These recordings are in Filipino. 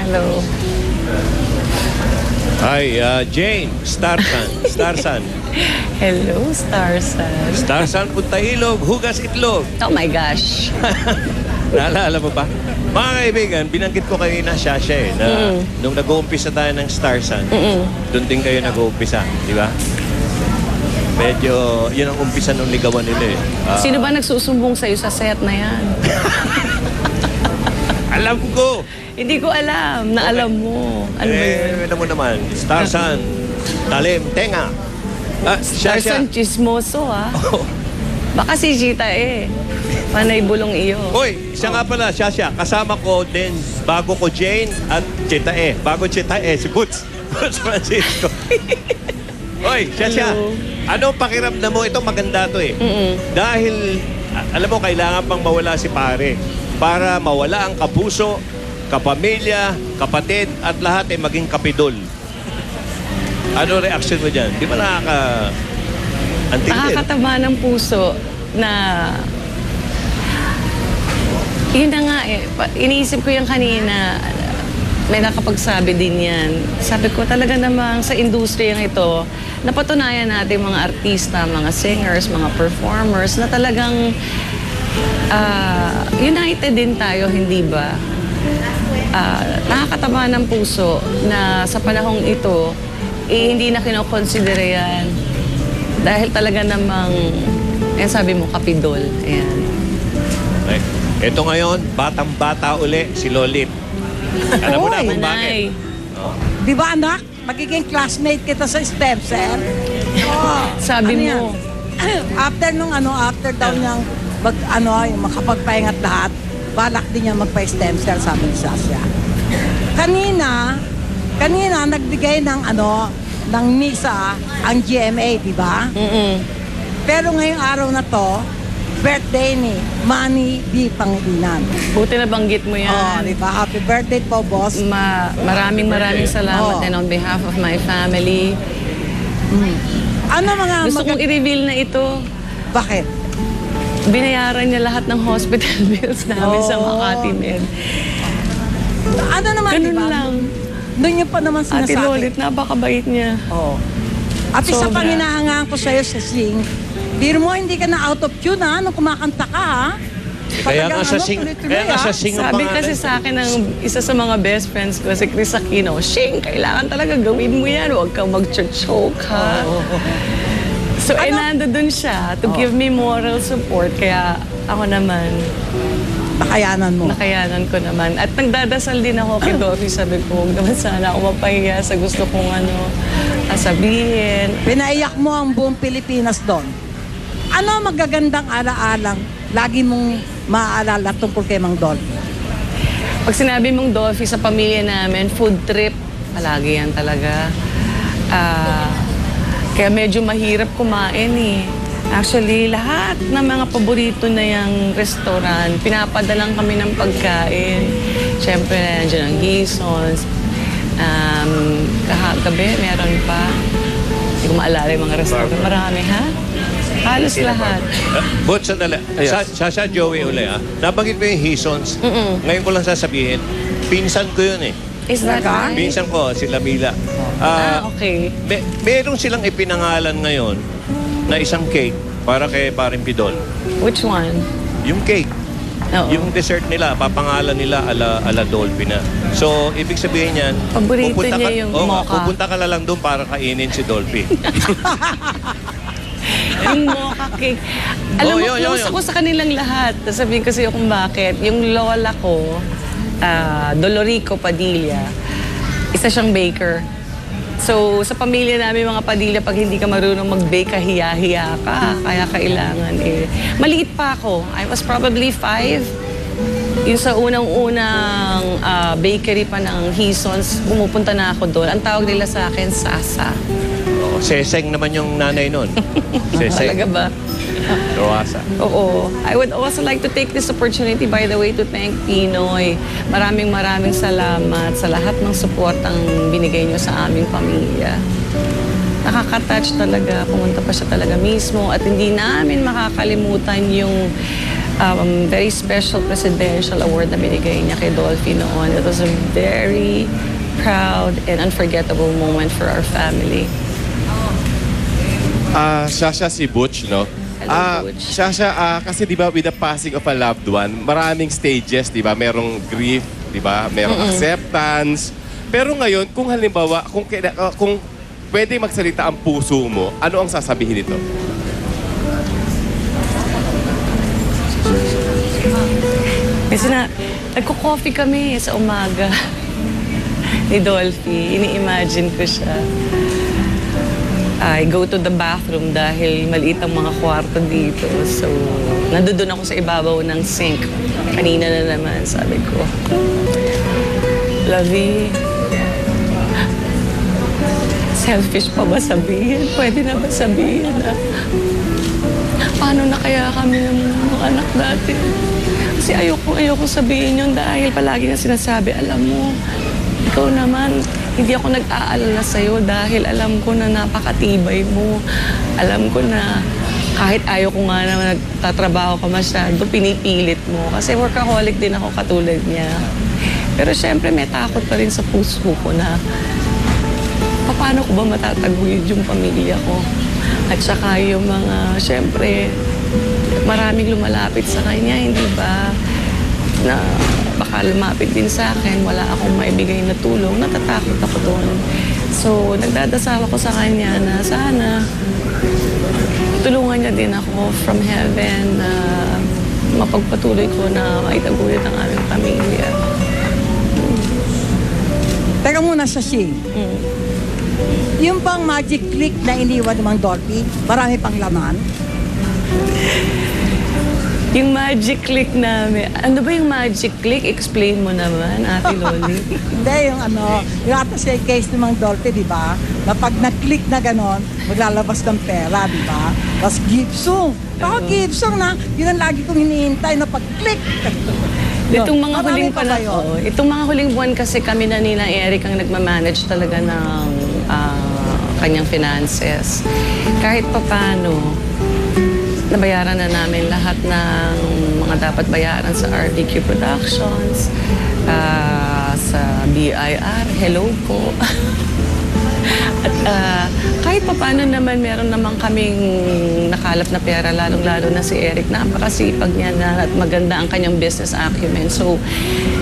Hello. Hi, Jane, Starsan. Starsan. Hello, Starsan. Starsan, punta ilog, hugas itlog. Oh my gosh. Naalala mo ba? Mga kaibigan, binanggit ko kayo na siya na nung nag-uumpisa tayo ng Starsan, doon din kayo nag-uumpisa, di ba? Medyo, yun ang umpisa ng ligawan nila eh. Sino ba nagsusumbong sa'yo sa set na yan? Alam ko! Hindi ko alam na alam mo. Ano ba yun? Alam mo naman, Starsan, talim, tenga. Starsan chismoso, ha? Baka si Gita eh. Panay bulong iyo. Hoy, siya nga pala, siya. Kasama ko din, bago ko Jane at Chita E. Bago Chita E, si Boots. Boots Francisco. Hoy, siya. Ano pakiramdam mo? Ito maganda to eh. Dahil, alam mo, kailangan pang mawala si pare. Para mawala ang kapuso, kapamilya, kapatid, at lahat ay maging kapidol. Ano reaction mo dyan? Di ba Nakakataba ng puso na... Yun na nga eh. Iniisip ko yung kanina, may nakapagsabi din yan. Sabi ko talaga namang sa industriyang ito, napatunayan natin mga artista, mga singers, mga performers na talagang united din tayo, hindi ba? Nakakataba ng puso na sa panahong ito, hindi na kinokonsidera yan. Dahil talaga namang, sabi mo, kapidol. Ayan. Okay. Ito ngayon, batang-bata uli, si Lolit. Alam mo na kung bakit. Di ba anak? Magiging classmate kita sa STEM, sir. Sabi mo. Yan? After daw niyang yung makapagpahingat lahat, balak din niya magpa-STEM cell, sabi ni Sasha. Kanina, nagbigay ng ng misa ang GMA, di ba? Pero ngayong araw na to, birthday ni Manny D. Pangilinan. Buti na banggit mo yan. Di ba? Happy birthday po, boss. Maraming salamat and on behalf of my family. Gusto kong i-reveal na ito. Bakit? Binayaran niya lahat ng hospital bills namin sa Makati Med. Ano naman, ganun diba? lang. Doon niyo pa naman sinasabi. Ate Lolit, napakabait niya. At isa pang hinahangaan ko sa'yo sa sing, biro mo, hindi ka na out of tune nung kumakanta ka Kaya nga sa sing ang Sabi pangalan. kasi sa akin ng isa sa mga best friends ko, si Chris Aquino, Shing, kailangan talaga gawin mo yan. Huwag kang mag-choke, ha? So, nandun siya to give me moral support. Kaya ako naman, nakayanan ko naman. At nagdadasal din ako kay Dorothy. Sabi ko, huwag naman sana ako mapahiya sa gusto kong sabihin. Pinaiyak mo ang buong Pilipinas doon. Ano magagandang alaalang lagi mong maaalala tungkol kay Mang Dolphy? Pag sinabi mong Dolphy sa pamilya namin, food trip, palagi yan talaga. Kaya medyo mahirap kumain eh. Actually, lahat ng mga paborito na yung restaurant, pinapadalang kami ng pagkain. Siyempre, nandiyan ang Hisons. Kahagabi, meron pa. Hindi ko maalala yung mga restaurant. Marami, ha? Halos lahat. But sandali, Sasha Joey uli nabanggit mo yung Hisons. Ngayon ko lang sasabihin, pinsan ko yun eh. Is that right? Pinsan ko, sila Mila. Okay. Meron silang ipinangalan ngayon na isang cake para kay Paring Pidol. Which one? Yung cake. Oo. Yung dessert nila, papangalan nila ala Dolphy na. So, ibig sabihin yan, Paborito niya yung mocha. pupunta ka na lang doon para kainin si Dolphy. Yung mocha cake. Alam mo, close ako sa kanilang lahat. Sabihin ko sa'yo kung bakit. Yung lola ko, Dolorico Padilla, isa siyang baker. So, sa pamilya namin mga Padilla, pag hindi ka marunong mag-bake, kahiya-hiya ka. Kaya kailangan Maliit pa ako. I was probably 5. Yung sa unang-unang bakery pa ng Hisons, pumupunta na ako doon. Ang tawag nila sa akin, Sasa. Seseng naman yung nanay nun. Seseng. Talaga ba? Roasa. Oo. I would also like to take this opportunity, by the way, to thank Pinoy. Maraming salamat sa lahat ng support ang binigay niyo sa aming pamilya. Nakaka-touch talaga. Pumunta pa siya talaga mismo at hindi namin makakalimutan yung very special presidential award na binigay niya kay Dolphy noon. It was a very proud and unforgettable moment for our family. Shasha, si Butch, no? Hello, Butch. Shasha, kasi di ba with the passing of a loved one, maraming stages, di ba? Merong grief, di ba? Merong acceptance. Pero ngayon, kung halimbawa, kung pwede magsalita ang puso mo, ano ang sasabihin nito? Kasi nagko-coffee kami sa umaga ni Dolphy. Ini-imagine ko siya. I go to the bathroom dahil maliit ang mga kwarto dito. So, nandoon ako sa ibabaw ng sink. Kanina na naman, sabi ko, Lovey, selfish pa ba sabihin? Pwede na ba sabihin na paano na kaya kami ng mga anak natin? Kasi ayoko sabihin yun dahil palagi na sinasabi, alam mo, ikaw naman, hindi ako nag-aalala sa'yo dahil alam ko na napakatibay mo. Alam ko na kahit ayaw ko nga naman nagtatrabaho ka masyado, pinipilit mo. Kasi workaholic din ako katulad niya. Pero syempre may takot pa rin sa puso ko na paano ko ba matataguyod yung pamilya ko? At saka yung mga, syempre, maraming lumalapit sa kanya, hindi ba? Na baka lumapit din sa akin, wala akong maibigay na tulong, natatakot ako doon. So, nagdadasal ako sa kanya na sana tulungan niya din ako from heaven na mapagpatuloy ko na maitaguyod ang aming pamilya. Teka muna sa Shing. Yung pang magic click na iniwan ng Dolphy, marami pang laman. Yung magic click namin, ano ba yung magic click? Explain mo naman, Ate Loli. Hindi, yung yung ata sa case ng Mang Dolphy, di ba? Na pag na-click na ganon, maglalabas ng pera, di ba? Tapos Gibson. Ako Gibson na, yun ang lagi kong hinihintay na pag-click. Itong mga Marami huling pa ba yun? itong mga huling buwan kasi kami na nila Eric ang nagmamanage talaga ng kanyang finances. Kahit papano, nabayaran na namin lahat ng mga dapat bayaran sa RDQ Productions, sa BIR, hello po. At kahit paano naman meron naman kaming nakalap na pera, lalong-lalo na si Eric. Napakasipag niya na at maganda ang kanyang business acumen. So,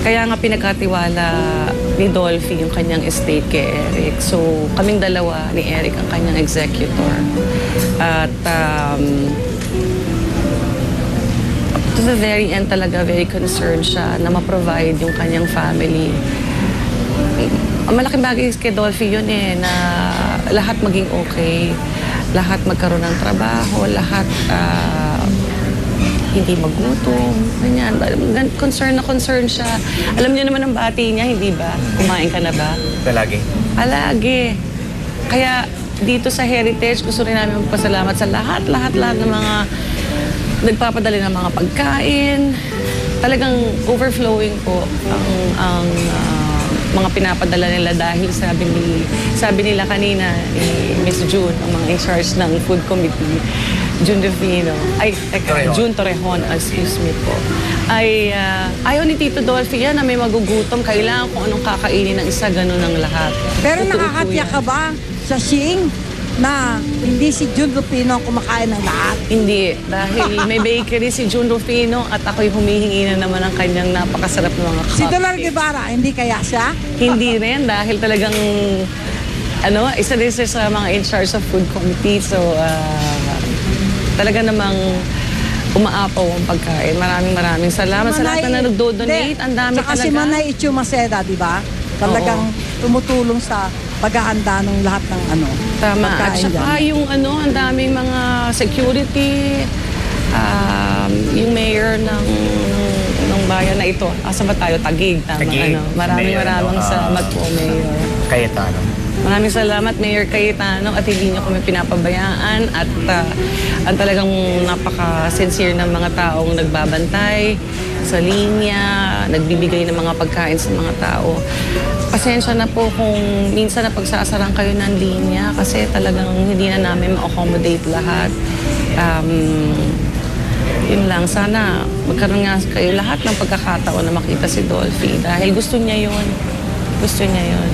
kaya nga pinagkatiwala ni Dolphy yung kanyang estate kay Eric. So, kaming dalawa ni Eric ang kanyang executor. At to the very end talaga, very concerned siya na ma-provide yung kanyang family. Ang malaking bagay kay Dolphy yun na lahat maging okay, lahat magkaroon ng trabaho, lahat hindi magutom, ganyan. Concern na concern siya. Alam niyo naman ang bati niya, hindi ba? Kumain ka na ba? Palagi. Palagi. Kaya dito sa Heritage, gusto rin namin magpasalamat sa lahat ng mga nagpapadali ng mga pagkain. Talagang overflowing po ang mga pinapadala nila dahil sabi nila kanina ni Miss June, ang mga in charge ng food committee, June Torrejon, excuse me po, ay ayaw ni Tito Dolphy yan na may magugutom, kailangan kung anong kakainin ng isa, ganun ang lahat. Pero Totoo po nakakatiyak yan. ka ba sa Shing na hindi si June Rufino ang kumakain ng lahat? Hindi, dahil may bakery si June Rufino at ako'y humihingi na naman ang kanyang napakasarap na mga Si Dolar cupcakes. Guevara, hindi kaya siya? Hindi rin dahil talagang isa din siya sa mga in charge of food committee. So, talaga namang umaapaw ang pagkain. Maraming salamat sa lahat na nagdo-donate. Ang dami Saka si talaga. Manay Ichu Maceda, di ba? Talagang tumutulong sa paghahanda ng lahat ng Tama. At pagkain saka dyan. yung ang daming mga security, yung mayor ng bayan na ito. Asa ba tayo? Taguig. Tama. Taguig. Maraming Mayor, salamat po, Mayor. Cayetano. Maraming salamat, Mayor Cayetano, at hindi niyo kami pinapabayaan at ang talagang napaka-sincere ng mga taong nagbabantay sa linya, nagbibigay ng mga pagkain sa mga tao. Pasensya na po kung minsan na pagsasarang kayo ng linya kasi talagang hindi na namin ma-accommodate lahat. Yun lang, sana magkaroon nga kayo lahat ng pagkakataon na makita si Dolphy dahil gusto niya yun. Gusto niya yun.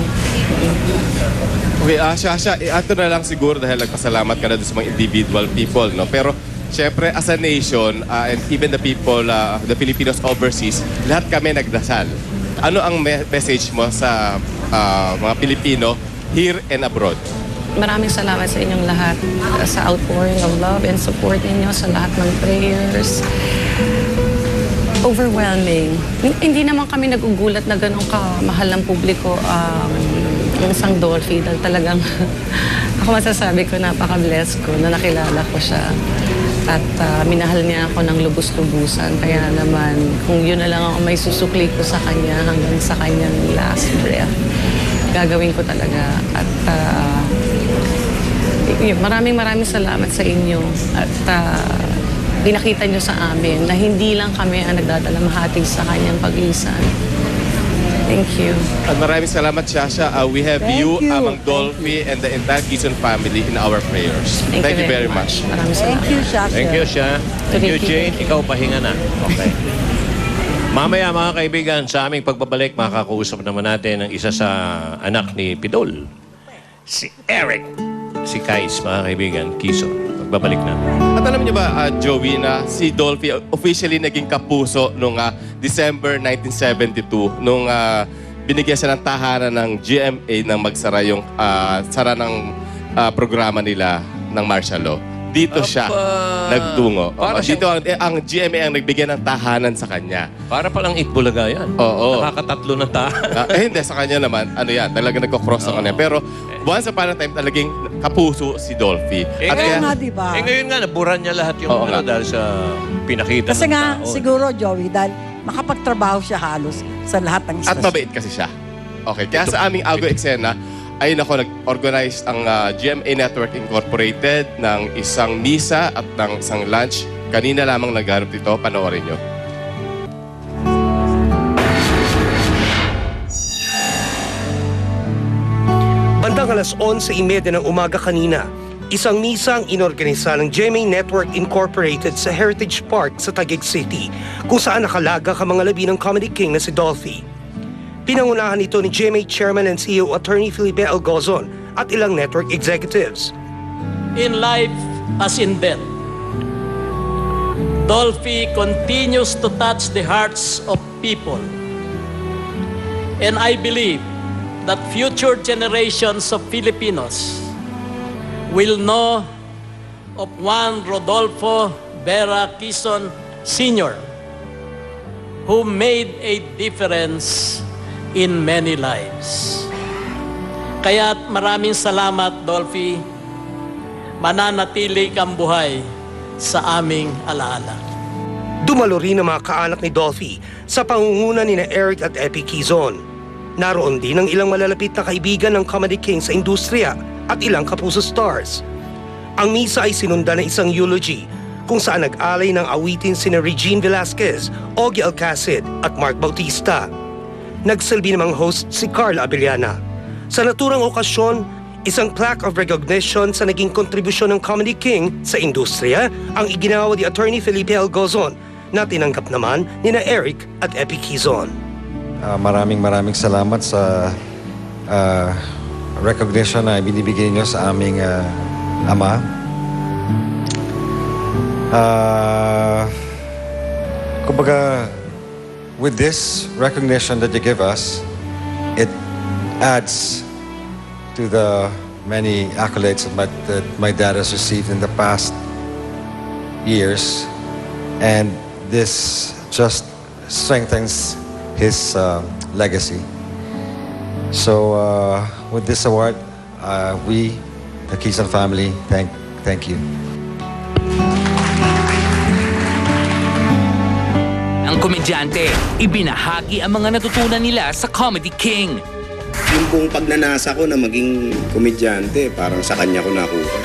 Okay, Shasha, ato na lang siguro dahil nagpasalamat ka na doon sa mga individual people, no? Pero, syempre, as a nation, and even the people, the Filipinos overseas, lahat kami nagdasal. Ano ang message mo sa mga Pilipino here and abroad? Maraming salamat sa inyong lahat sa outpouring of love and support ninyo sa lahat ng prayers. Overwhelming. Hindi naman kami nagugulat na ganun kamahal ng publiko ang isang Dolphy dahil talagang ako masasabi ko napaka-bless ko na nakilala ko siya at minahal niya ako ng lubos-lubusan. Kaya naman kung yun na lang ako may susukli ko sa kanya hanggang sa kanyang last breath, gagawin ko talaga. At maraming salamat sa inyo at pinakita nyo sa amin na hindi lang kami ang nagdadalamhati sa kanyang paglisan. Thank you. At maraming salamat, Shasha. We have Thank you you. among Dolphy and the entire Quezon family in our prayers. Thank you very much. Maraming Thank salamat. you, Shasha. Thank you, Sha. Thank you, Jane. Ikaw pahinga na. Okay. Mamaya, mga kaibigan, sa aming pagbabalik, makakausap naman natin ang isa sa anak ni Pidol. Si Eric. Si Kais, mga kaibigan, Quezon. Pagbabalik na. At alam niyo ba, Joey, na si Dolphy officially naging kapuso noong December 1972 nung binigyan siya ng tahanan ng GMA nang magsara yung sara ng programa nila ng martial law. Dito siya nagtungo. Para Dito ang GMA ang nagbigyan ng tahanan sa kanya. Para palang Itbulaga yan. Oo. Nakakatatlo na tahan. Hindi, sa kanya naman, ano yan, talaga nagko-cross ang kanya. Pero once upon a time, talagang kapuso si Dolphy. At Kaya nga, di ba? ngayon nga, naburan niya lahat yung Oo nga. dahil sa pinakita Kasi ng nga, tao. siguro, Joey, dahil makapagtrabaho siya halos sa lahat ng At mabait kasi siya. Okay, kaya sa aming Ago Eksena, ay nag-organize ang GMA Network Incorporated ng isang misa at ng isang lunch. Kanina lamang naghanap dito, panoorin nyo. Bandang alas 11:30 ng umaga kanina, isang misa ang inorganisa ng GMA Network Incorporated sa Heritage Park sa Taguig City, kung saan nakalaga ang mga labi ng Comedy King na si Dolphy. Pinangunahan ito ni GMA Chairman and CEO Attorney Felipe Algozon at ilang network executives. In life as in death, Dolphy continues to touch the hearts of people. And I believe that future generations of Filipinos will know of one Rodolfo Vera Quezon Sr. who made a difference in many lives. Kaya maraming salamat, Dolphy. Mananatili kang buhay sa aming alaala. Dumalo rin ang mga kaanak ni Dolphy sa pangunguna ni Eric at Epi Quezon. Naroon din ang ilang malalapit na kaibigan ng Comedy King sa industriya at ilang kapuso stars. Ang misa ay sinundan ng isang eulogy kung saan nag-alay ng awitin sina Regine Velasquez, Ogie Alcacid at Mark Bautista. Nagsilbi namang host si Carl Abellana. Sa naturang okasyon, isang plaque of recognition sa naging kontribusyon ng Comedy King sa industriya ang iginawa ni Attorney Felipe Algozon na tinanggap naman ni Eric at Epi Quezon. Maraming salamat sa recognition na binibigay niyo sa aming ama. Kumbaga, with this recognition that you give us, it adds to the many accolades that my dad has received in the past years, and this just strengthens his legacy. So with this award, we, the Quezon family, thank you. Ang komedyante, ibinahagi ang mga natutunan nila sa Comedy King. Yung buong pagnanasa ko na maging komedyante, parang sa kanya ko nakuha.